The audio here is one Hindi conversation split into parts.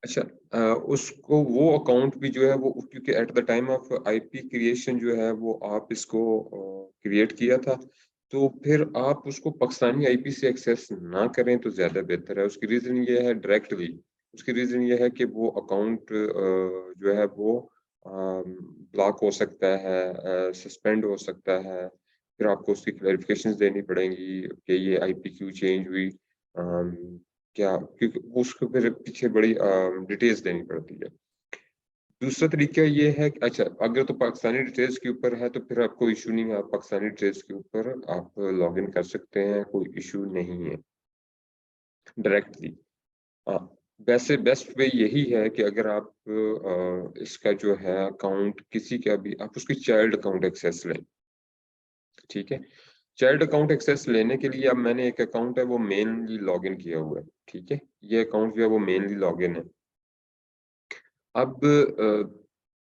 अच्छा, उसको वो अकाउंट भी जो है वो, क्योंकि at the time of IP creation जो है वो आप इसको क्रिएट किया था, तो फिर आप उसको पाकिस्तानी आईपी से एक्सेस ना करें तो ज़्यादा बेहतर है। उसकी रीज़न ये है डायरेक्टली, उसकी रीज़न ये है कि वो अकाउंट जो है वो ब्लॉक हो सकता है, सस्पेंड हो सकता है। फिर आपको उसकी क्लैरिफिकेशंस देनी पड़ेंगी कि ये आईपी क्यों चेंज हुई, क्या, क्योंकि उसको फिर पीछे बड़ी डिटेल्स देनी पड़ती है। दूसरा तरीका ये है कि अच्छा, अगर तो पाकिस्तानी डिटेल्स के ऊपर है तो फिर आपको इशू नहीं है, आप पाकिस्तानी डिटेल्स के ऊपर आप लॉग इन कर सकते हैं, कोई इशू नहीं है डायरेक्टली। हाँ, वैसे बेस्ट वे यही है कि अगर आप इसका जो है अकाउंट किसी का भी, आप उसकी चाइल्ड अकाउंट एक्सेस लें, ठीक है। चाइल्ड अकाउंट एक्सेस लेने के लिए अब मैंने एक अकाउंट है वो मेनली लॉगिन किया हुआ है, ठीक है। ये अकाउंट जो है वो मेनली लॉगिन है। अब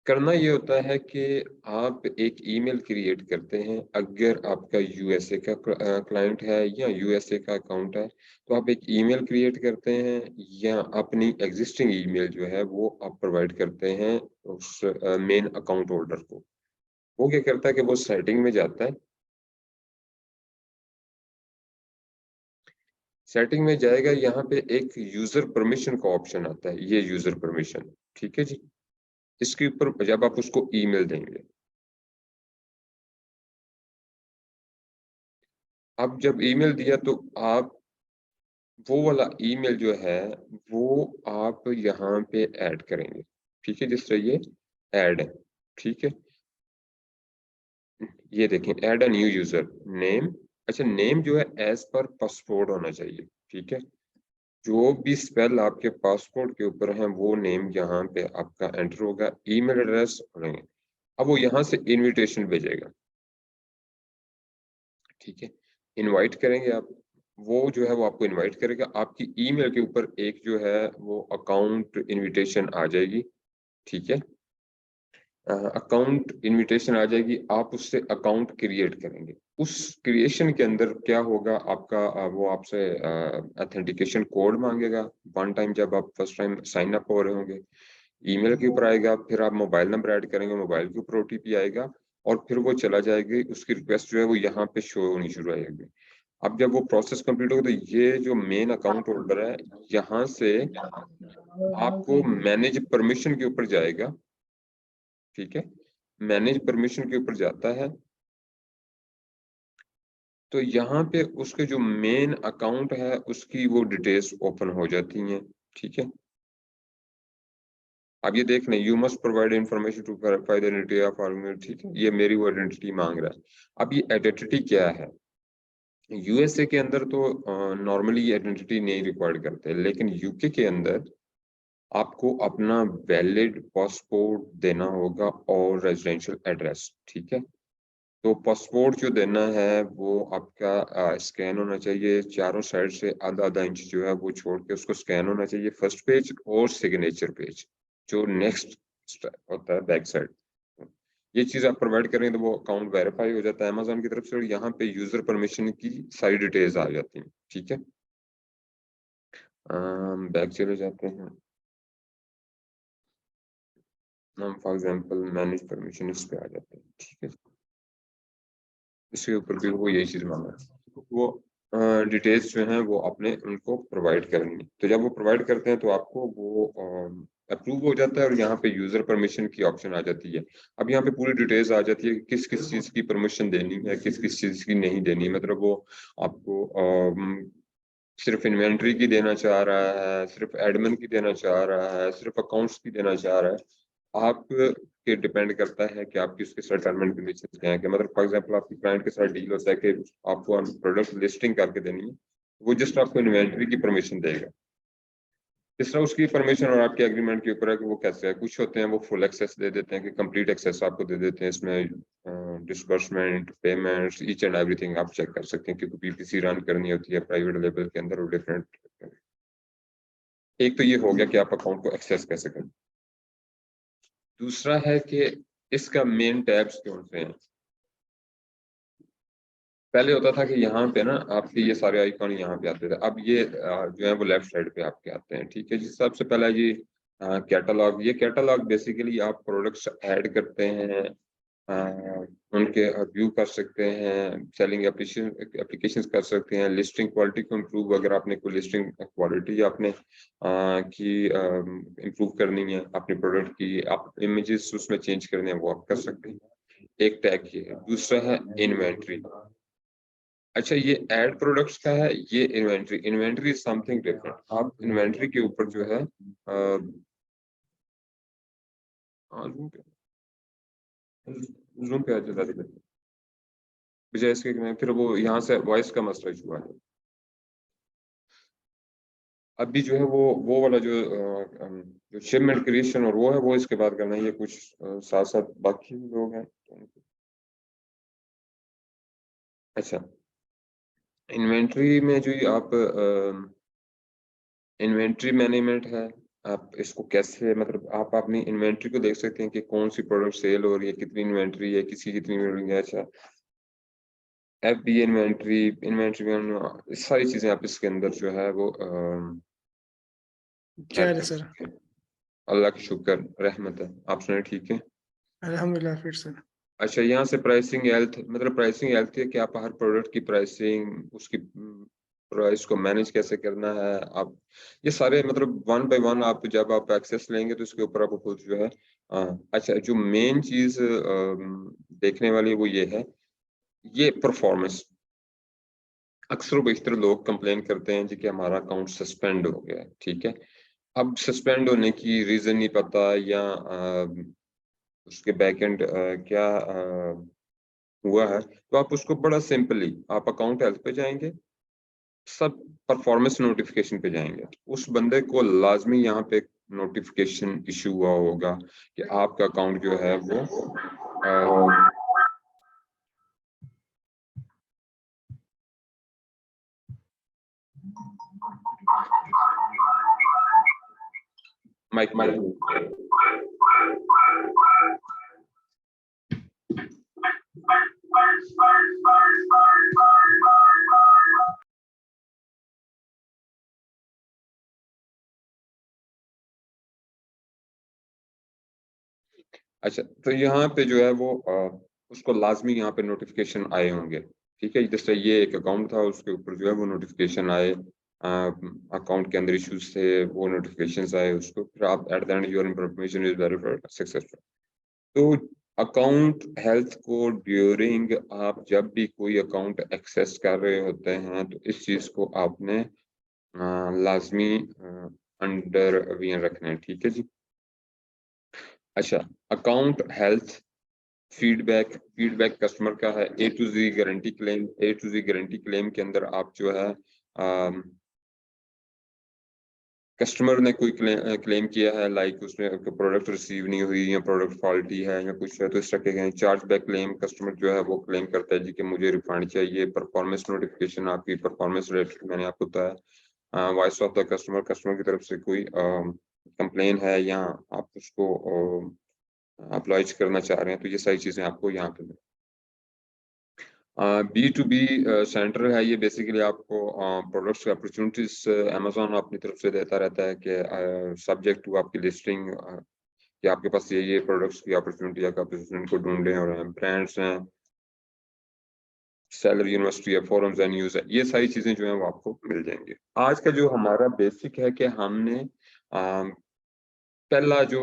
करना ये होता है कि आप एक ईमेल क्रिएट करते हैं, अगर आपका यूएसए का क्लाइंट है या यूएसए का अकाउंट है, तो आप एक ईमेल क्रिएट करते हैं या अपनी एग्जिस्टिंग ईमेल जो है वो आप प्रोवाइड करते हैं उस मेन अकाउंट होल्डर को। वो क्या करता है कि वो सेटिंग में जाता है, सेटिंग में जाएगा, यहाँ पे एक यूजर परमिशन का ऑप्शन आता है, ये यूजर परमिशन, ठीक है जी। इसके ऊपर जब आप उसको ईमेल देंगे, अब जब ईमेल दिया तो आप वो वाला ईमेल जो है वो आप यहाँ पे ऐड करेंगे, ठीक है। जिस तरह ये ऐड है, ठीक है। ये देखें, add a new user name. अच्छा, नेम जो है एज पर पासपोर्ट होना चाहिए, ठीक है। जो भी स्पेल आपके पासपोर्ट के ऊपर है वो नेम यहाँ पे आपका एंटर होगा, ईमेल एड्रेस होंगे। अब वो यहाँ से इनविटेशन भेजेगा, ठीक है। इनवाइट करेंगे आप, वो जो है वो आपको इनवाइट करेगा, आपकी ईमेल के ऊपर एक जो है वो अकाउंट इनविटेशन आ जाएगी, ठीक है। अकाउंट इनविटेशन आ जाएगी, आप उससे अकाउंट क्रिएट करेंगे। उस क्रिएशन के अंदर क्या होगा आपका, वो आपसे ऑथेंटिकेशन कोड मांगेगा वन टाइम, जब आप फर्स्ट टाइम साइन अप हो रहे होंगे। ईमेल के ऊपर आएगा, फिर आप मोबाइल नंबर ऐड करेंगे, मोबाइल के ऊपर ओटीपी आएगा, और फिर वो चला जाएगी, उसकी रिक्वेस्ट जो है वो यहाँ पे शो होनी शुरू हो जाएगी। अब जब वो प्रोसेस कंप्लीट होगा तो ये जो मेन अकाउंट होल्डर है, यहाँ से आपको मैनेज परमिशन के ऊपर जाएगा, ठीक है। मैनेज परमिशन के ऊपर जाता है तो यहाँ पे उसके जो मेन अकाउंट है उसकी वो डिटेल्स ओपन हो जाती हैं, ठीक है। अब ये देख लें, you must provide information to verify the identity of argument, ठीक है। ये मेरी वो आइडेंटिटी मांग रहा है। अब ये आइडेंटिटी क्या है, यूएसए के अंदर तो नॉर्मली आइडेंटिटी नहीं रिक्वायर्ड करते, लेकिन यूके के अंदर आपको अपना वैलिड पासपोर्ट देना होगा और रेजिडेंशियल एड्रेस, ठीक है। तो पासपोर्ट जो देना है वो आपका स्कैन होना चाहिए, चारों साइड से आधा आधा इंच जो है वो छोड़ के उसको स्कैन होना चाहिए, फर्स्ट पेज और सिग्नेचर पेज जो नेक्स्ट होता है बैक साइड। ये चीज आप प्रोवाइड करें तो वो अकाउंट वेरीफाई हो जाता है अमेजोन की तरफ से, और यहाँ पे यूजर परमिशन की सारी डिटेल्स आ जाती हैं, ठीक है। बैक चले जाते हैं, हम फॉर एग्जांपल मैनेज परमिशन इस पे आ जाते हैं, ठीक है। इसके ऊपर भी वो यही चीज मांगा है, वो डिटेल्स जो हैं वो अपने उनको प्रोवाइड करनी है। तो जब वो प्रोवाइड करते हैं तो आपको वो अप्रूव हो जाता है, और यहाँ पे यूजर परमिशन की ऑप्शन आ जाती है। अब यहाँ पे पूरी डिटेल्स आ जाती है कि किस किस चीज की परमिशन देनी है, किस किस चीज की नहीं देनी है। मतलब वो आपको सिर्फ इन्वेंट्री की देना चाह रहा है, सिर्फ एडमिन की देना चाह रहा है, सिर्फ अकाउंट्स की देना चाह रहा है, आप के डिपेंड करता है कि आपकी उसके साथ टर्म एंड कंडीशंस क्या है। कि मतलब फॉर एग्जांपल आपकी क्लाइंट के साथ डील होता है कि आपको प्रोडक्ट लिस्टिंग करके देनी है, वो जस्ट आपको इन्वेंट्री की परमिशन देगा। इस तरह उसकी परमिशन और आपके एग्रीमेंट के ऊपर है कि वो कैसे है। कुछ होते हैं वो फुल एक्सेस दे देते हैं कि कंप्लीट एक्सेस आपको दे देते हैं, इसमें disbursement, payments, each and everything आप चेक कर सकते हैं, क्योंकि पीपीसी रन करनी होती है प्राइवेट लेवल के अंदर और डिफरेंट। एक तो ये हो गया कि आप अकाउंट को एक्सेस कैसे करें। दूसरा है कि इसका मेन टैब्स कौन से हैं। पहले होता था कि यहाँ पे ना आपके ये सारे आइकॉन यहाँ पे आते थे, अब ये जो है वो लेफ्ट साइड पे आपके आते हैं, ठीक है जी। सबसे पहला ये कैटलॉग, ये कैटलॉग बेसिकली आप प्रोडक्ट्स ऐड करते हैं, अ, उनके व्यू कर सकते हैं, सेलिंग एप्लीकेशंस कर सकते हैं, लिस्टिंग क्वालिटी को इम्प्रूव, अगर आपने कोई लिस्टिंग क्वालिटी आपने की इम्प्रूव करनी है अपने प्रोडक्ट की, आप इमेजेस उसमें चेंज करने हैं वो आप कर सकते हैं। एक टैग ये है, दूसरा है इन्वेंट्री। अच्छा, ये ऐड प्रोडक्ट्स का है, ये inventory. Inventory is something different. आप इन्वेंट्री के ऊपर जो है जूम पे आ जाता है बजाय इसके कि मैं फिर वो यहाँ से वॉइस का मसला हुआ है। अभी जो है वो वाला जो जो शिपमेंट क्रिएशन और वो है वो इसके बाद करना है, ये कुछ साथ साथ बाकी लोग हैं तो अच्छा, इन्वेंट्री में जो ये आप इन्वेंट्री मैनेजमेंट है, आप इसको कैसे, मतलब आप अपनी इन्वेंट्री को देख सकते हैं कि कौन सी प्रोडक्ट सेल हो रही है, कितनी इन्वेंट्री है, किसी की कितनी इन्वेंट्री है। अच्छा, एफबी इन्वेंट्री, इन्वेंट्री सारी चीजें आप इसके अंदर जो है वो क्या ऐड है कर सर? सकते हैं। अल्लाह की शुक्र रहमत है, आप सुने ठीक है। अल्हम्दुलिल्लाह फिर सर। अच्छा, यहाँ से प्राइसिंग हेल्थ, मतलब प्राइसिंग हेल्थ है कि आप हर प्रोडक्ट की प्राइसिंग, उसकी प्राइस को मैनेज कैसे करना है, आप ये सारे मतलब वन बाय वन आप जब आप एक्सेस लेंगे तो इसके ऊपर आपको खुद जो है अच्छा, जो मेन चीज देखने वाली वो ये है, ये परफॉर्मेंस। अक्सर बेशतर लोग कंप्लेन करते हैं जी कि हमारा अकाउंट सस्पेंड हो गया है, ठीक है। अब सस्पेंड होने की रीजन नहीं पता, या उसके बैक एंड क्या हुआ है, तो आप उसको बड़ा सिंपली आप अकाउंट हेल्थ पे जाएंगे, सब परफॉर्मेंस नोटिफिकेशन पे जाएंगे, उस बंदे को लाजमी यहाँ पे नोटिफिकेशन इशू हुआ होगा कि आपका अकाउंट जो है वो माइक माइक अच्छा, तो यहाँ पे जो है वो उसको लाजमी यहाँ पे नोटिफिकेशन आए होंगे, ठीक है। जैसे ये एक अकाउंट था, उसके ऊपर जो है वो नोटिफिकेशन आए, अकाउंट के अंदर इश्यूज थे, वो नोटिफिकेशंस आए उसको, फिर आप at the end your information is verified successful. तो अकाउंट हेल्थ को ड्यूरिंग आप जब भी कोई अकाउंट एक्सेस कर रहे होते हैं तो इस चीज को आपने लाजमी अंडर अवेयर रखना है, ठीक है जी। अच्छा, account health feedback, feedback customer का है। A to Z guarantee claim, A to Z guarantee claim के अंदर आप जो है कस्टमर ने कोई क्लेम किया है, लाइक उसने प्रोडक्ट रिसीव नहीं हुई या प्रोडक्ट फॉल्टी है या कुछ है, तो इस तरह के चार्ज बैक क्लेम कस्टमर जो है वो क्लेम करता है जी कि मुझे रिफंड चाहिए। परफॉर्मेंस नोटिफिकेशन, आपकी परफॉर्मेंस रिलेटेड मैंने आपको बताया। Voice of the customer, customer की तरफ से कोई कंप्लेन है या आप उसको अप्लाइज करना चाह रहे हैं, तो ये सारी चीजें आपको यहाँ पे बी टू बी सेंटर है। ये बेसिकली आपको प्रोडक्ट्स की अपॉर्चुनिटीज अमेजोन अपनी तरफ से देता रहता है कि सब्जेक्ट टू आपकी लिस्टिंग कि आपके पास ये प्रोडक्ट्स की अपॉर्चुनिटी है, आप इनको ढूंढें, और ब्रांड्स हैं, सेलर यूनिवर्सिटी है, फोरम्स एंड न्यूज है, ये सारी चीजें जो है वो आपको मिल जाएंगी। आज का जो हमारा बेसिक है कि हमने पहला जो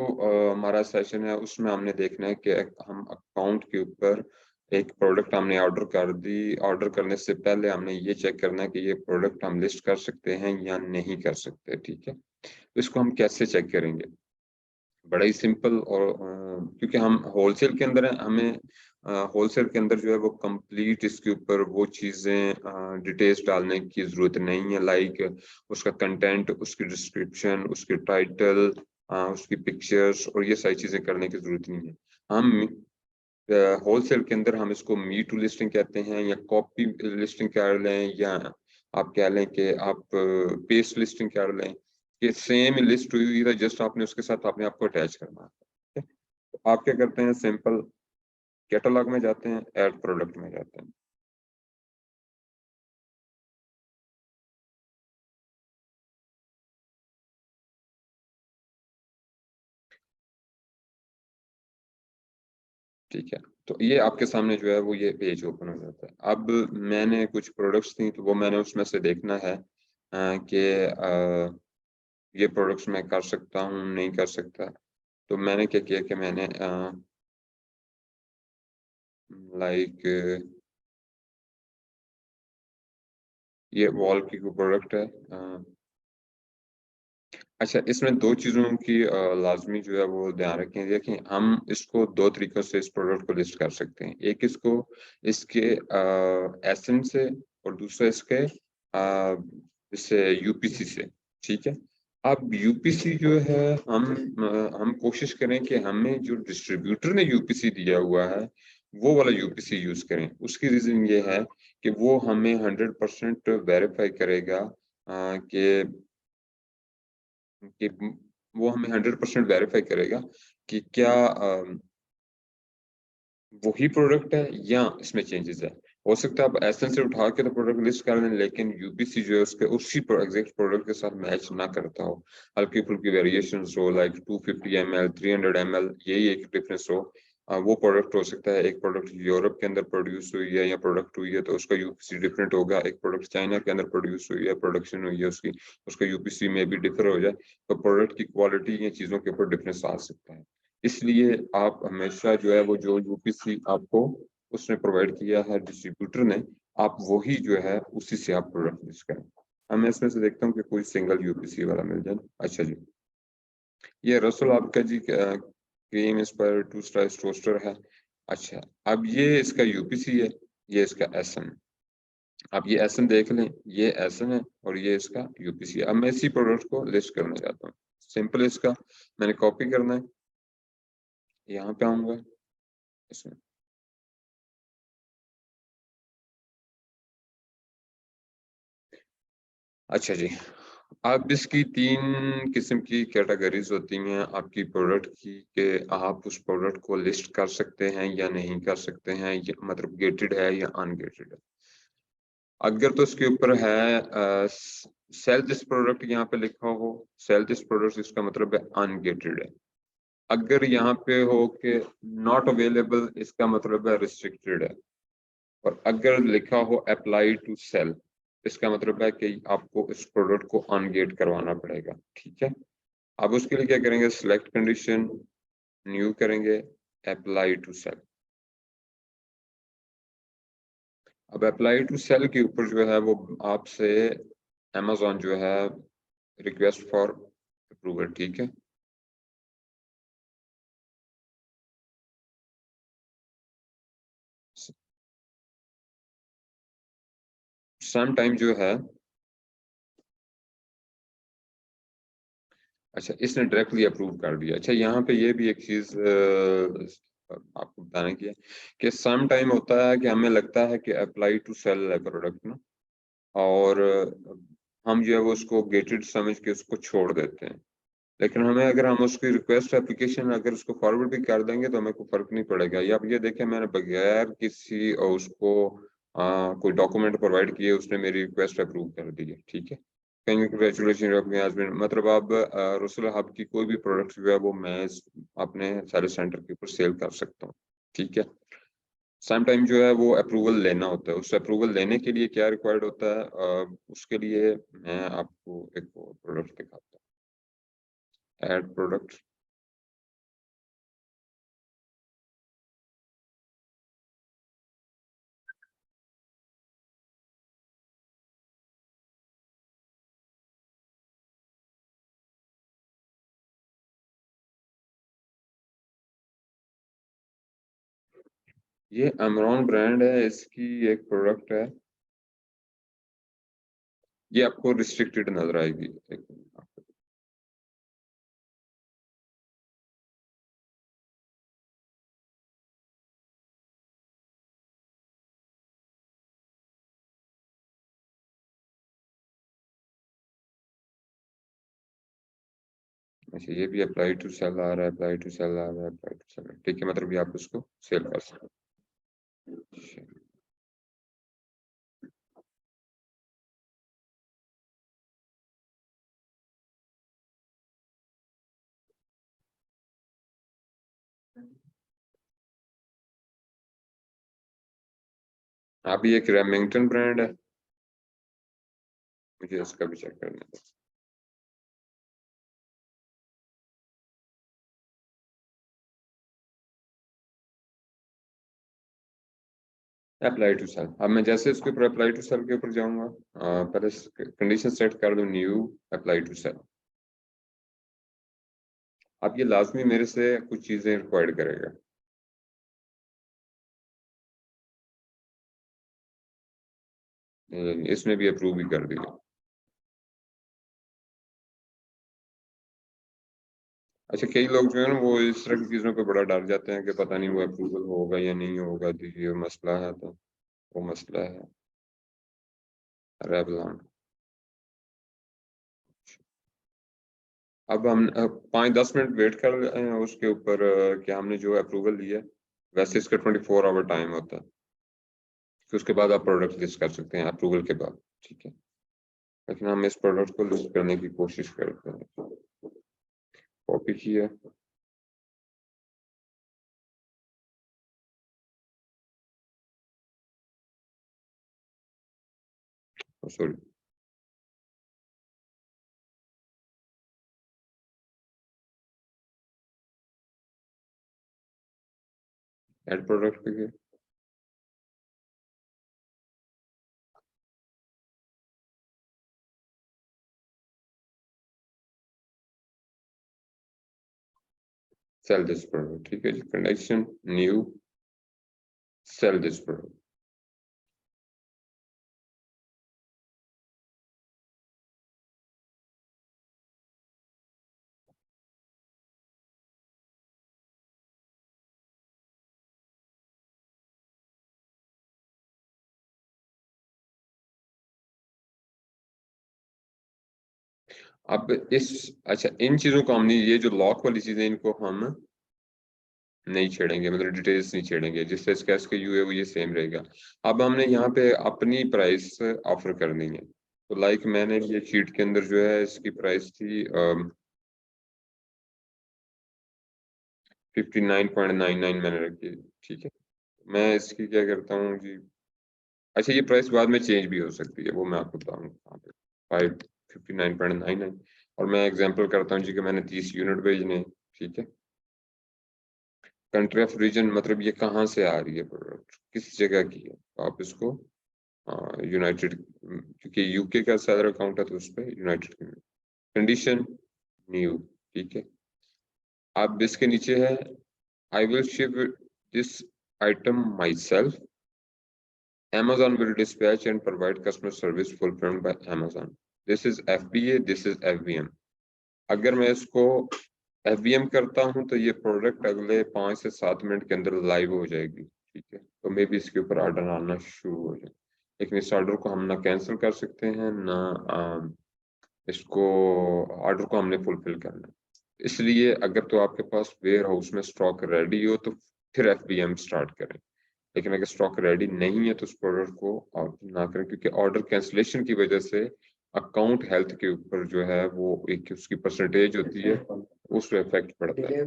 हमारा सेशन है उसमें हमने देखना है कि हम अकाउंट के ऊपर एक प्रोडक्ट हमने ऑर्डर कर दी, ऑर्डर करने से पहले हमने ये चेक करना है कि ये प्रोडक्ट हम लिस्ट कर सकते हैं या नहीं कर सकते, ठीक है। तो इसको हम कैसे चेक करेंगे, बड़ा ही सिंपल, और क्योंकि हम होलसेल के अंदर हैं, हमें होलसेल के अंदर जो है वो कंप्लीट इसके ऊपर वो चीजें डिटेल्स डालने की जरूरत नहीं है, लाइक उसका कंटेंट, उसकी डिस्क्रिप्शन, उसकी टाइटल, उसकी पिक्चर्स, और ये सारी चीजें करने की जरूरत नहीं है। हम होलसेल के अंदर हम इसको मी टू लिस्टिंग कहते हैं, या कॉपी लिस्टिंग कर लें, या आप कह लें कि आप पेस्ट लिस्टिंग कर लें, कि सेम लिस्ट हुई हुई है, जस्ट आपने उसके साथ अपने आप को अटैच करना है, ठीक है? तो आप क्या करते हैं, सिंपल कैटलॉग में जाते हैं, ऐड प्रोडक्ट में जाते हैं। ठीक है। तो ये आपके सामने जो है वो ये पेज ओपन हो जाता है। अब मैंने कुछ प्रोडक्ट्स थी तो वो मैंने उसमें से देखना है कि ये प्रोडक्ट्स मैं कर सकता हूँ, नहीं कर सकता। तो मैंने क्या किया कि मैंने लाइक ये वॉल की कोई प्रोडक्ट है। अच्छा, इसमें 2 चीज़ों की लाज़मी जो है वो ध्यान रखें। देखिए, हम इसको 2 तरीकों से इस प्रोडक्ट को लिस्ट कर सकते हैं। एक इसको इसके एसेंस से और दूसरा इसके इससे यूपीसी से, ठीक है? अब यूपीसी जो है हम कोशिश करें कि हमें जो डिस्ट्रीब्यूटर ने यूपीसी दिया हुआ है, वो वाला यूपीसी यूज़ करें। उसकी रीज़न ये है कि वो हमें 100% वेरीफ़ाई करेगा कि कि वो हमें 100% वेरीफाई करेगा कि क्या वही प्रोडक्ट है या इसमें चेंजेस है। हो सकता है आप एसेंस से उठा के तो प्रोडक्ट लिस्ट कर दें, लेकिन यूपीसी जो है उसके उसी एग्जैक्ट प्रोडक्ट के साथ मैच ना करता हो। हल्की-फुल्की वेरिएशंस हो, लाइक 250 ml, 300 ml, यही एक डिफरेंस हो। वो प्रोडक्ट हो सकता है, एक प्रोडक्ट यूरोप के अंदर प्रोड्यूस हुई है या प्रोडक्ट हुई है तो उसका यूपीसी डिफरेंट होगा। एक प्रोडक्ट चाइना के अंदर प्रोड्यूस हुई है, प्रोडक्शन हुई है उसकी, उसका यूपीसी में भी डिफर हो जाए, तो प्रोडक्ट की क्वालिटी या चीज़ों के ऊपर डिफरेंस आ सकता है। इसलिए आप हमेशा जो है वो जो यूपीसी आपको उसने प्रोवाइड किया है डिस्ट्रीब्यूटर ने, आप वही जो है उसी से आप प्रोडक्ट लिस्ट करें। अब मैं इसमें से देखता हूँ कि कोई सिंगल यूपीसी वाला मिल जाए। अच्छा जी, ये रसूल आपका जी क्रीम इंस्पायर्ड 2 स्टार टोस्टर है। अच्छा, अब ये इसका यूपीसी है, ये इसका एसएन। आप ये एसएन देख लें, ये एसएन है और ये इसका यूपीसी है। अब मैं इसी प्रोडक्ट को लिस्ट करना चाहता हूँ। सिंपल इसका मैंने कॉपी करना है, यहाँ पे आऊँगा इसमें। अच्छा जी, अब इसकी 3 किस्म की कैटेगरीज़ होती हैं आपकी प्रोडक्ट की कि आप उस प्रोडक्ट को लिस्ट कर सकते हैं या नहीं कर सकते हैं, या मतलब गेटेड है या अनगेटेड है। अगर तो इसके ऊपर है सेल दिस प्रोडक्ट यहाँ पे लिखा हो, सेल दिस प्रोडक्ट इसका मतलब है अनगेटेड है। अगर यहाँ पे हो कि नॉट अवेलेबल इसका मतलब है रिस्ट्रिक्टेड है। और अगर लिखा हो अप्लाई टू सेल, इसका मतलब है कि आपको इस प्रोडक्ट को अनगेट करवाना पड़ेगा, ठीक है? अब उसके लिए क्या करेंगे, सिलेक्ट कंडीशन, न्यू करेंगे, अप्लाई टू सेल। अब अप्लाई टू सेल के ऊपर जो है वो आपसे अमेज़न जो है रिक्वेस्ट फॉर अप्रूवल, ठीक है? सम टाइम जो है, अच्छा इसने डायरेक्टली अप्रूव कर दिया। अच्छा, यहाँ पे ये भी एक चीज़ आपको बताने की है कि सम टाइम होता है कि हमें लगता है कि अप्लाई टू सेल है प्रोडक्ट ना, और हम जो है वो उसको गेटेड समझ के उसको छोड़ देते हैं। लेकिन हमें अगर हम उसकी रिक्वेस्ट एप्लीकेशन अगर उसको फॉरवर्ड भी कर देंगे तो हमें कोई फ़र्क नहीं पड़ेगा। या अब ये देखें, मैंने बगैर किसी उसको कोई डॉक्यूमेंट प्रोवाइड किए उसने मेरी रिक्वेस्ट अप्रूव कर दी है, ठीक है? कांग्रेचुलेशन अपने हस्बैंड, मतलब अब रसूल हब की कोई भी प्रोडक्ट जो है वो मैं अपने सारे सेंटर के ऊपर सेल कर सकता हूँ, ठीक है? सम टाइम जो है वो अप्रूवल लेना होता है। उस अप्रूवल लेने के लिए क्या रिक्वायर्ड होता है, उसके लिए मैं आपको एक प्रोडक्ट दिखाता हूँ। Add product. ये अमरॉन ब्रांड है, इसकी एक प्रोडक्ट है। ये आपको रिस्ट्रिक्टेड नजर आएगी। एक मिनट। अच्छा, ये भी अप्लाई टू सेल आ रहा है, अप्लाई टू सेल आ रहा है, अप्लाई टू सेल, ठीक है? मतलब ये आप इसको सेल कर सकते हैं। अभी एक रेमिंगटन ब्रांड है, मुझे इसका भी चेक करना है। Apply to sell. अब मैं जैसे इसके ऊपर अप्लाई टू सेल के ऊपर जाऊंगा, पहले कंडीशन सेट कर दूं, न्यू अप्लाई टू सेल। अब ये लाजमी मेरे से कुछ चीजें रिक्वायर्ड करेगा। इसमें भी अप्रूव भी कर दिया। अच्छा, कई लोग जो है ना वो इस तरह की चीजों पे बड़ा डर जाते हैं कि पता नहीं वो अप्रूवल होगा या नहीं होगा, तो ये मसला है, तो वो मसला है रेवलॉन। अब हम 5-10 मिनट वेट कर उसके ऊपर कि हमने जो अप्रूवल लिया है, वैसे इसका 24 आवर टाइम होता है, फिर उसके बाद आप प्रोडक्ट लिस्ट कर सकते हैं अप्रूवल के बाद। ठीक है, लेकिन हम इस प्रोडक्ट को लिस्ट करने की कोशिश करते हैं। कॉपी किया, सॉरी, एड प्रोडक्ट पे गए, सेल दिस प्रोडक्ट। ठीक है जी, condition new sell this product. अब इस, अच्छा, इन चीजों को हमने, ये जो लॉक वाली चीजें, इनको हम नहीं छेड़ेंगे, मतलब डिटेल्स नहीं छेड़ेंगे, जिससे इसका इसके यू है वो ये सेम रहेगा। अब हमने यहाँ पे अपनी प्राइस ऑफर करनी है, तो लाइक मैंने ये शीट के अंदर जो है इसकी प्राइस थी 59.99 मैंने रखी। ठीक है, मैं इसकी क्या करता हूँ जी, अच्छा ये प्राइस बाद में चेंज भी हो सकती है, वो मैं आपको बताऊंगा। 59.99, और मैं एग्जांपल करता हूँ जी कि मैंने 30 यूनिट भेजने हैं। ठीक है, कंट्री ऑफ रीजन मतलब ये कहाँ से आ रही है प्रोडक्ट, किस जगह की है, तो आप इसको यूनाइटेड, क्योंकि यूके का सैलर अकाउंट है तो उस पर यूनाइटेड किंगडम। Condition new. ठीक है, आप इसके नीचे है, I will ship this item my self, Amazon will dispatch and provide customer service fulfilled by Amazon. This is FBA, this is FBM. अगर मैं इसको FBM करता हूं तो ये प्रोडक्ट अगले 5 से 7 मिनट के अंदर लाइव हो जाएगी। ठीक है, तो मे भी इसके ऊपर ऑर्डर आना शुरू हो जाए, लेकिन इस ऑर्डर को हम ना कैंसिल कर सकते हैं ना इसको, ऑर्डर को हमने फुलफिल करना है। इसलिए अगर तो आपके पास वेयर हाउस में स्टॉक रेडी हो तो फिर FBM स्टार्ट करें, लेकिन अगर स्टॉक रेडी नहीं है तो उस प्रोडक्ट को आप ना करें, क्योंकि ऑर्डर कैंसिलेशन की वजह से अकाउंट हेल्थ के ऊपर जो है वो एक उसकी परसेंटेज होती है, उस पर इफेक्ट पड़ता है,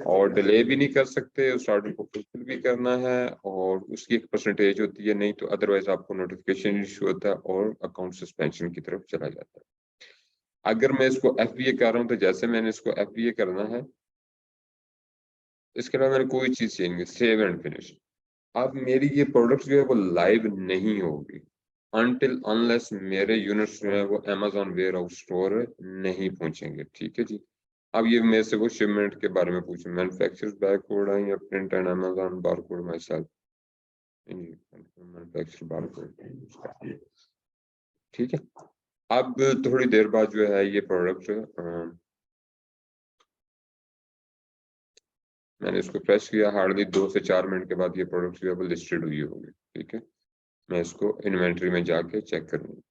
और डिले भी नहीं कर सकते, उस ऑर्डर को फुलफिल भी करना है, और उसकी एक परसेंटेज होती है, नहीं तो अदरवाइज आपको नोटिफिकेशन इशू होता है और अकाउंट सस्पेंशन की तरफ चला जाता है। अगर मैं इसको FBA कर रहा हूँ तो जैसे मैंने इसको FBA करना है, इसके अलावा मैंने कोई चीज चेंज नहीं, सेव एंड फिनिश। अब मेरी ये प्रोडक्ट जो है वो लाइव नहीं होगी अनटिल अनलेस मेरे यूनिट्स जो है वो Amazon वेयर हाउस स्टोर नहीं पहुंचेंगे। ठीक है जी, अब ये मेरे से वो शिपमेंट के बारे में पूछे, मैन्युफैक्चरर्स बारकोड है या print and Amazon barcode my self, manufacture barcode. ठीक है, अब थोड़ी देर बाद जो है ये प्रोडक्ट, मैंने इसको प्रेस किया, हार्डली 2 से 4 मिनट के बाद ये प्रोडक्ट जो है वो लिस्टेड हुई होगी। ठीक है, मैं इसको इन्वेंट्री में जाके चेक करूंगा।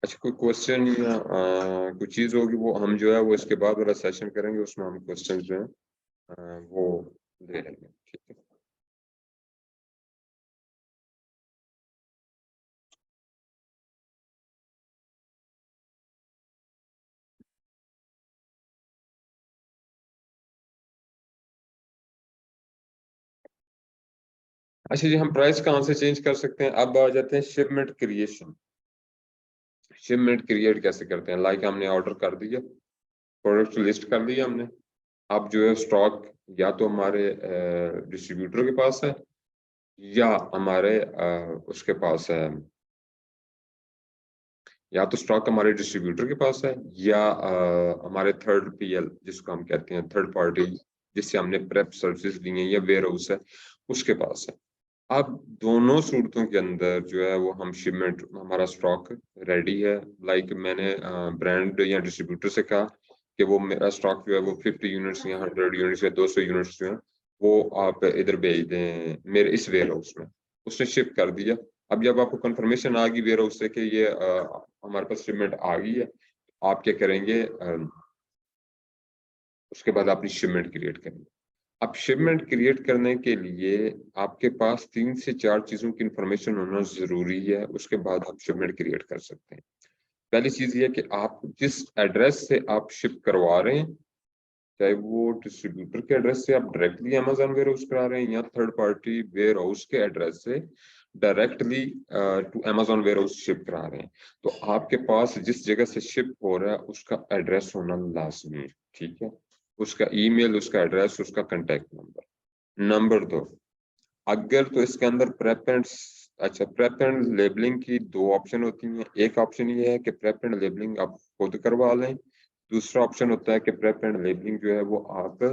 अच्छा, कोई क्वेश्चन या कुछ चीज होगी वो हम जो है वो इसके बाद वाला सेशन करेंगे, उसमें हम क्वेश्चन जो है वो ले लेंगे। ठीक है। अच्छा जी, हम प्राइस कहाँ से चेंज कर सकते हैं? अब आ जाते हैं शिपमेंट क्रिएशन। शिपमेंट क्रिएट कैसे करते हैं? लाइक हमने ऑर्डर कर दिया, प्रोडक्ट लिस्ट कर दिया हमने। अब जो है स्टॉक या तो हमारे डिस्ट्रीब्यूटर के पास है, या हमारे उसके पास है, या तो स्टॉक हमारे डिस्ट्रीब्यूटर के पास है, या हमारे थर्ड पीएल जिसको हम कहते हैं, थर्ड पार्टी जिससे हमने प्रेप सर्विसेज ली हैं, या वेयर हाउस है उसके पास है। अब दोनों सूरतों के अंदर जो है वो हम शिपमेंट, हमारा स्टॉक रेडी है। लाइक मैंने ब्रांड या डिस्ट्रीब्यूटर से कहा कि वो मेरा स्टॉक जो है वो 50 यूनिट्स या 100 यूनिट्स या 200 यूनिट्स जो है वो आप इधर भेज दें मेरे इस वेयर हाउस में। उसने शिप कर दिया। अब जब आपको कंफर्मेशन आ गई वेयर हाउस से कि ये हमारे पास शिपमेंट आ गई है, आप क्या करेंगे? उसके बाद अपनी शिपमेंट क्रिएट करेंगे। अब शिपमेंट क्रिएट करने के लिए आपके पास 3 से 4 चीजों की इंफॉर्मेशन होना जरूरी है, उसके बाद आप शिपमेंट क्रिएट कर सकते हैं। पहली चीज ये है कि आप जिस एड्रेस से आप शिप करवा रहे हैं, चाहे वो डिस्ट्रीब्यूटर के एड्रेस से आप डायरेक्टली अमेजोन वेयर हाउस करा रहे हैं, या थर्ड पार्टी वेयर हाउस के एड्रेस से directly to Amazon warehouse ship करा रहे हैं, तो आपके पास जिस जगह से शिप हो रहा है उसका एड्रेस होना लाजमी है। ठीक है, उसका ईमेल, उसका एड्रेस, उसका कांटेक्ट नंबर। नंबर 2, अगर तो इसके अंदर प्रेप एंड, अच्छा, प्रेप एंड लेबलिंग की 2 ऑप्शन होती हैं। एक ऑप्शन ये है कि प्रेप एंड लेबलिंग आप खुद करवा लें। दूसरा ऑप्शन होता है कि प्रेप एंड लेबलिंग जो है वो आप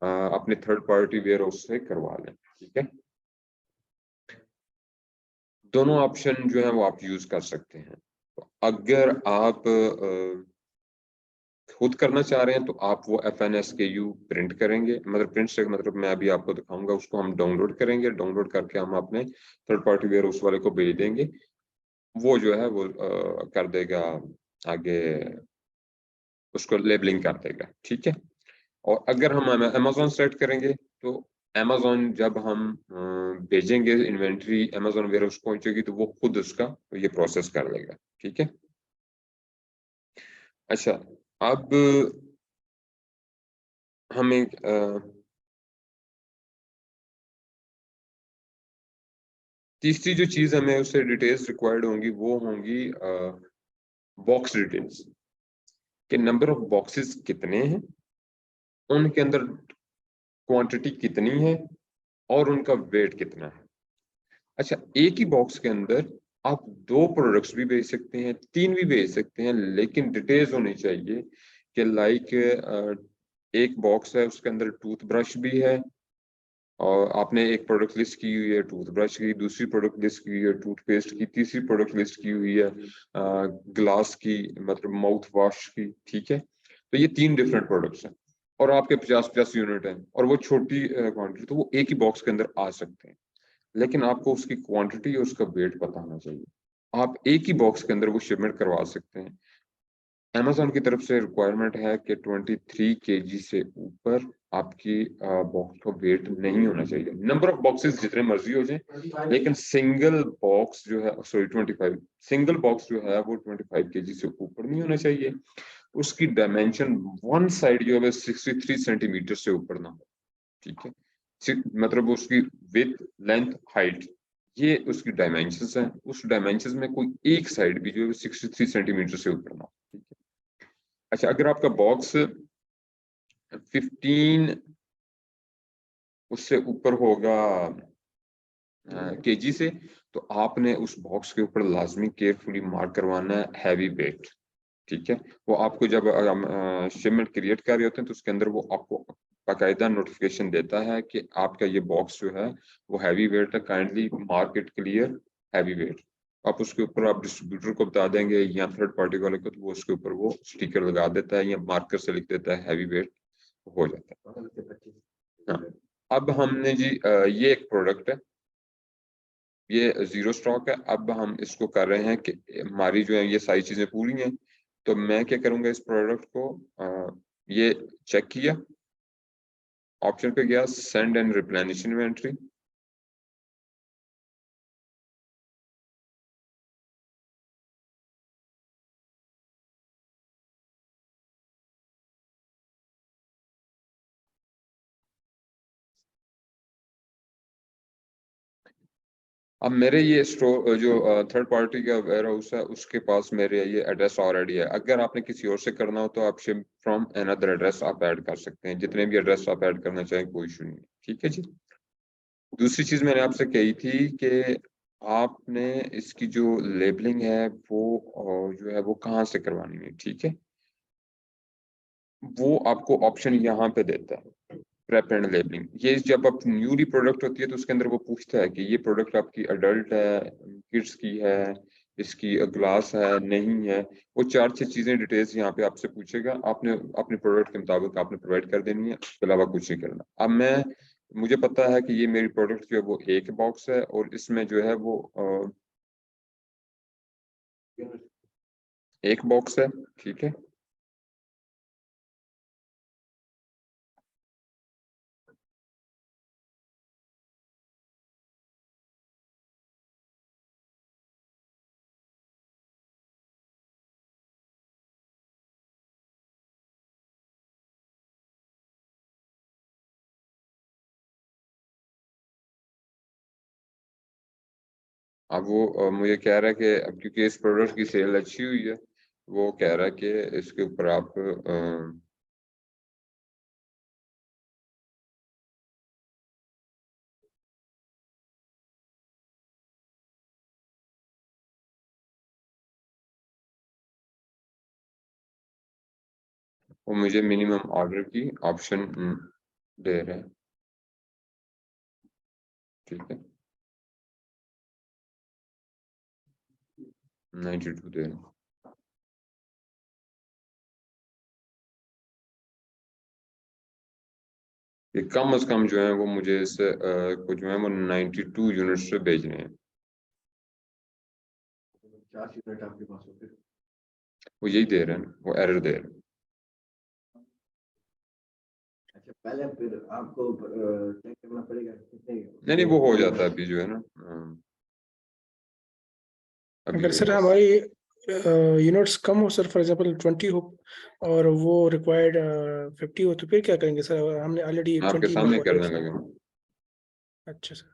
अपने थर्ड पार्टी वेयर हाउस से करवा लें। ठीक है, दोनों ऑप्शन जो है वो आप यूज कर सकते हैं। तो अगर आप खुद करना चाह रहे हैं तो आप वो FNSKU प्रिंट करेंगे, मतलब प्रिंट से मतलब मैं अभी आपको दिखाऊंगा, उसको हम डाउनलोड करेंगे। डाउनलोड करके हम अपने थर्ड पार्टी वेयर हाउस वाले को भेज देंगे, वो जो है वो कर देगा आगे, उसको लेबलिंग कर देगा। ठीक है, और अगर हम अमेजोन सेलेक्ट करेंगे तो अमेजोन जब हम भेजेंगे इन्वेंट्री, अमेजोन वेयर हाउस पहुंचेगी तो वो खुद उसका ये प्रोसेस कर लेगा। ठीक है, अच्छा, अब हमें तीसरी जो चीज हमें उससे डिटेल्स रिक्वायर्ड होंगी वो होंगी बॉक्स डिटेल्स, कि नंबर ऑफ बॉक्सेस कितने हैं, उनके अंदर क्वांटिटी कितनी है, और उनका वेट कितना है। अच्छा, एक ही बॉक्स के अंदर आप 2 प्रोडक्ट्स भी भेज सकते हैं, 3 भी भेज सकते हैं, लेकिन डिटेल्स होनी चाहिए कि लाइक एक बॉक्स है उसके अंदर टूथब्रश भी है, और आपने एक प्रोडक्ट लिस्ट की हुई है टूथब्रश की, दूसरी प्रोडक्ट लिस्ट की हुई है टूथपेस्ट की, तीसरी प्रोडक्ट लिस्ट की हुई है ग्लास की, मतलब माउथ वॉश की। ठीक है, तो ये 3 डिफरेंट प्रोडक्ट्स हैं, और आपके 50-50 यूनिट हैं, और वो छोटी क्वांटिटी, तो वो एक ही बॉक्स के अंदर आ सकते हैं, लेकिन आपको उसकी क्वांटिटी और उसका वेट पता होना चाहिए। आप एक ही बॉक्स के अंदर वो शिपमेंट करवा सकते हैं। अमेजोन की तरफ से रिक्वायरमेंट है कि 23 kg से ऊपर आपकी बॉक्स का वेट नहीं होना चाहिए। नंबर ऑफ बॉक्सेस जितने मर्जी हो जाए, लेकिन सिंगल बॉक्स जो है, सॉरी 25, सिंगल बॉक्स जो है वो 25 kg से ऊपर नहीं होना चाहिए। उसकी डायमेंशन वन साइड जो है 63 सेंटीमीटर से ऊपर ना हो। ठीक है, मतलब उसकी विथ, लेंथ, हाइट, ये उसकी डायमेंशंस हैं। उस डायमेंशंस में कोई एक साइड भी जो है 63 सेंटीमीटर से ऊपर ना हो। ठीक है, अच्छा, अगर आपका बॉक्स 15 उससे ऊपर होगा केजी से, तो आपने उस बॉक्स के ऊपर लाजमी केयरफुली मार्क करवाना है हैवी वेट। ठीक है, वो आपको जब शिपमेंट क्रिएट कर रहे होते हैं तो उसके अंदर वो आपको बाकायदा नोटिफिकेशन देता है कि आपका ये बॉक्स जो है वो हैवी वेट है, kindly mark it clear heavy weight. आप उसके ऊपर आप डिस्ट्रीब्यूटर को बता देंगे या थर्ड पार्टी वाले को, तो वो उसके ऊपर वो स्टिकर लगा देता है या मार्कर से लिख देता है हैवी वेट, हो जाता है। हाँ, अब हमने जी ये एक प्रोडक्ट है, ये जीरो स्टॉक है। अब हम इसको कर रहे हैं कि हमारी जो है ये सारी चीजें पूरी हैं, तो मैं क्या करूंगा, इस प्रोडक्ट को ये चेक किया, ऑप्शन पे गया सेंड एंड रिप्लेनिश इन्वेंट्री। अब मेरे ये स्टोर जो थर्ड पार्टी का वेयर हाउस है उसके पास मेरे ये एड्रेस ऑलरेडी है। अगर आपने किसी और से करना हो तो आप शिप फ्रॉम अनदर एड्रेस आप ऐड कर सकते हैं, जितने भी एड्रेस आप ऐड करना चाहें कोई इशू नहीं। ठीक है जी। दूसरी चीज मैंने आपसे कही थी कि आपने इसकी जो लेबलिंग है वो जो है वो कहाँ से करवानी है। ठीक है, वो आपको ऑप्शन यहाँ पे देता है, प्रेप एंड लेबलिंग। ये जब आप न्यूली प्रोडक्ट होती है तो उसके अंदर वो पूछता है कि ये प्रोडक्ट आपकी अडल्ट है, किड्स की है, इसकी ग्लास है नहीं है। वो 4-6 चीजें डिटेल्स यहाँ पे आपसे पूछेगा, आपने अपने प्रोडक्ट के मुताबिक आपने प्रोवाइड कर देनी है, उसके अलावा कुछ नहीं करना। अब मुझे पता है कि ये मेरी प्रोडक्ट जो है वो एक बॉक्स है और इसमें जो है वो एक बॉक्स है। ठीक है, अब वो मुझे कह रहा है कि अब क्योंकि इस प्रोडक्ट की सेल अच्छी हुई है, वो कह रहा है कि इसके ऊपर आप वो मुझे मिनिमम ऑर्डर की ऑप्शन दे रहे हैं। ठीक है, 92 दे रहे हैं। ये कम से कम जो है वो मुझे इससे को जो है वो 92 यूनिट से भेजने हैं। 50 यूनिट आपके पास होते हैं। वो यही दे रहे हैं, वो एरर दे रहे हैं। अच्छा, पहले फिर आपको चेक करना पड़ेगा कितने। नहीं नहीं, वो हो जाता है अभी जो है ना। अभी अगर हो सर जाता हमारी यूनिट्स कम हो सर, फॉर एग्जांपल 20 हो और वो रिक्वायर्ड 50 हो, तो फिर क्या करेंगे सर? हमने ऑलरेडी है। आपके 20 सामने मंगवाए करने थे। लगे। अच्छा सर।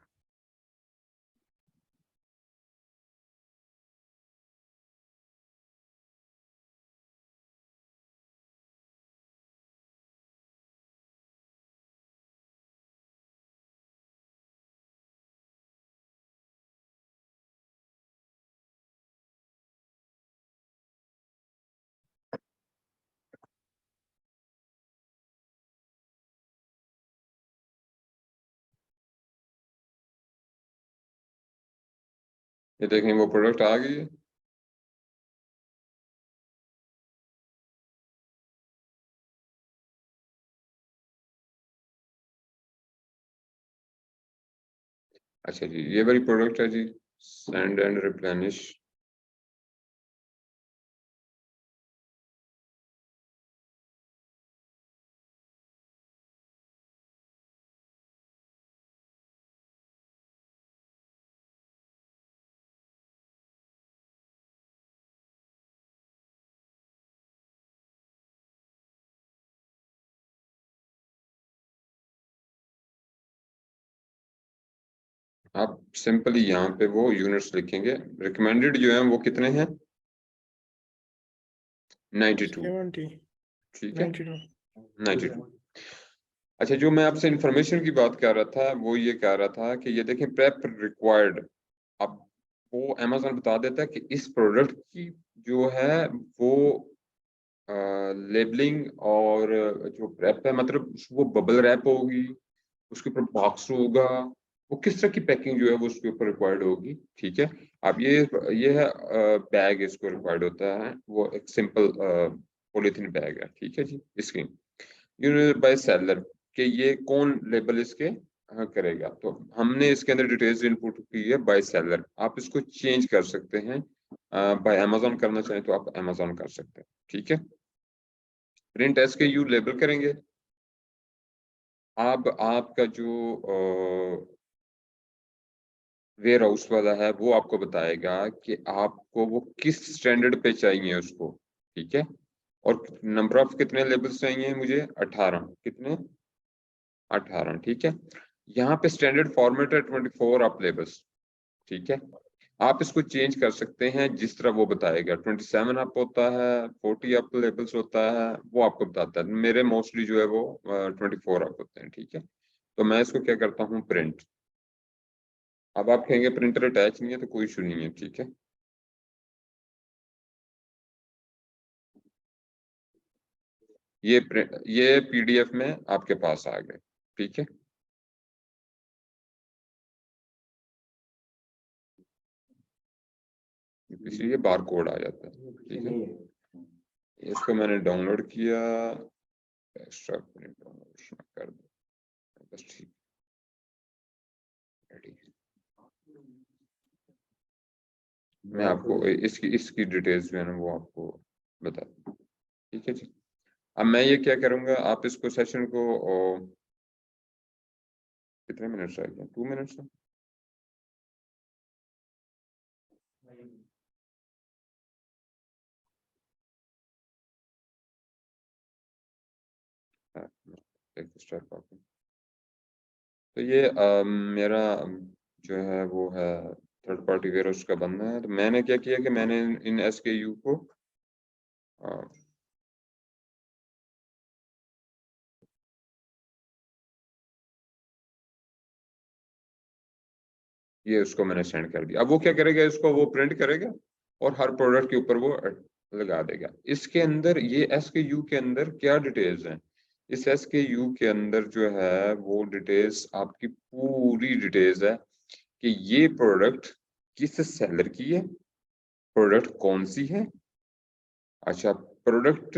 ये देखें वो प्रोडक्ट आ गई है। अच्छा जी, ये वाली प्रोडक्ट है जी, सेंड एंड रिप्लेनिश। आप सिंपली यहाँ पे वो यूनिट्स लिखेंगे। रिकमेंडेड जो है वो कितने हैं? 92। 70, ठीक है, 92। 92। अच्छा, जो मैं आपसे इंफॉर्मेशन की बात कर रहा था वो ये कह रहा था कि ये देखें प्रेप रिक्वायर्ड। अब वो अमेजोन बता देता है कि इस प्रोडक्ट की जो है वो लेबलिंग और जो रैप है, मतलब वो बबल रैप होगी, उसके ऊपर बॉक्स होगा, वो किस तरह की पैकिंग जो है वो उसके ऊपर रिक्वायर्ड होगी। ठीक है, अब ये है बैग, इसको रिक्वायर्ड होता है, वो एक सिंपल पॉलीथीन बैग है। ठीक है जी, इसकी यूनिट बाय सेलर कि ये कौन लेबल इसके करेगा, तो हमने इसके अंदर डिटेल्स इनपुट की है बाय सेलर। आप इसको चेंज कर सकते हैं, बाय अमेजोन करना चाहें तो आप अमेजोन कर सकते हैं। ठीक है, प्रिंट एस के यू लेबल करेंगे। अब आपका जो वेयर हाउस वाला है वो आपको बताएगा कि आपको वो किस स्टैंडर्ड पे चाहिए उसको। ठीक है, और नंबर ऑफ कितने लेबल्स चाहिए मुझे? 18। कितने? 18। ठीक है, यहाँ पे स्टैंडर्ड फॉर्मेट है 24 ऑफ लेबल्स। ठीक है। आप इसको चेंज कर सकते हैं जिस तरह वो बताएगा। 27 अप होता है, 40 अप लेवल्स होता है, वो आपको बताता है। मेरे मोस्टली जो है वो 24 अप होते हैं। ठीक है, तो मैं इसको क्या करता हूँ, प्रिंट। अब आप कहेंगे प्रिंटर अटैच नहीं है, तो कोई इशू नहीं है। ठीक है, ये पीडीएफ में आपके पास आ गए। ठीक है, इसलिए बार कोड आ जाता है। ठीक है, इसको मैंने डाउनलोड किया, एक्स्ट्रा प्रिंट डाउनलोड कर दो बस। ठीक, रेडी। मैं आपको इसकी डिटेल्स जो है ना वो आपको बता दूं। ठीक है जी। अब मैं ये क्या करूंगा, आप इसको सेशन को कितने मिनट्स रह गए, 2 मिनट्स है। हाँ, एक स्टेप आप। तो ये मेरा जो है वो है थर्ड पार्टी वेयर उसका बनना है। तो मैंने क्या किया कि मैंने इन SKU को ये उसको मैंने सेंड कर दिया। अब वो क्या करेगा, इसको वो प्रिंट करेगा और हर प्रोडक्ट के ऊपर वो लगा देगा। इसके अंदर ये SKU के अंदर क्या डिटेल्स हैं, इस SKU के अंदर जो है वो डिटेल्स आपकी पूरी डिटेल्स है कि ये प्रोडक्ट किस सेलर की है, प्रोडक्ट कौन सी है। अच्छा, प्रोडक्ट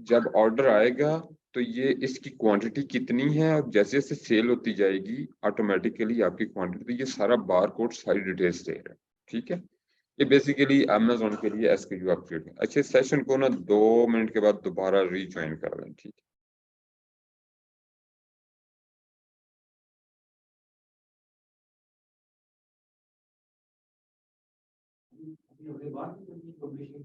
जब ऑर्डर आएगा तो ये इसकी क्वांटिटी कितनी है, और जैसे जैसे सेल होती जाएगी ऑटोमेटिकली आपकी क्वांटिटी, तो ये सारा बार कोड सारी डिटेल्स दे रहा है। ठीक है, ये बेसिकली अमेजोन के लिए SKU आप क्रिएट। अच्छे, सेशन को ना 2 मिनट के बाद दोबारा रीज्वाइन कर लें। ठीक अभी बात नहीं करनी, पब्लिशिंग